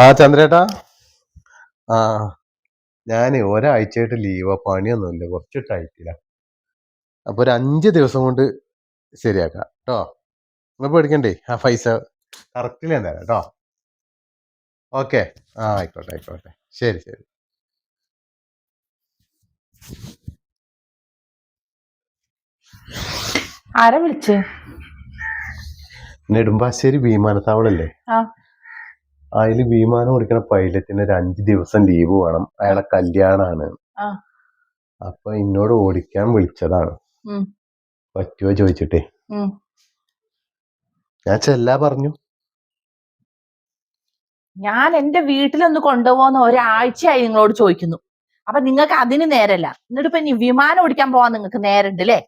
ആ ചന്ദ്രേട്ടാ, ആ ഞാന് ഒരാഴ്ചയായിട്ട് ലീവാ, പണിയൊന്നുമില്ല, കുറച്ച് ടൈറ്റില്ല. അപ്പൊ ഒരു 5 ദിവസം കൊണ്ട് ശരിയാക്കാം കേട്ടോ. നിങ്ങൾ പേടിക്കണ്ടേ, ആ പൈസ കറക്റ്റിൽ ഞാൻ തരാം കേട്ടോ. ഓക്കെ, ആ ആയിക്കോട്ടെ ആയിക്കോട്ടെ, ശരി ശരി. ആരാ വിളിച്ചേ? നെടുമ്പാശ്ശേരി വിമാനത്താവളല്ലേ, അതില് വിമാനം ഓടിക്കുന്ന പൈലറ്റിന് ഒരു 5 ദിവസം ലീവ് വേണം. അയാളെ കല്യാണാണ്. അപ്പൊ എന്നോട് ഓടിക്കാൻ വിളിച്ചതാണ്. പറ്റുമോ ചോദിച്ചിട്ടേ ഞാൻ ചെല്ലാ പറഞ്ഞു. ഞാൻ എന്റെ വീട്ടിലൊന്ന് കൊണ്ടുപോകുന്ന ഒരാഴ്ചയായി നിങ്ങളോട് ചോദിക്കുന്നു. അപ്പൊ നിങ്ങൾക്ക് അതിന് നേരല്ല. എന്നിട്ട് ഇപ്പൊ വിമാനം ഓടിക്കാൻ പോവാൻ നിങ്ങൾക്ക് നേരണ്ട് അല്ലേ?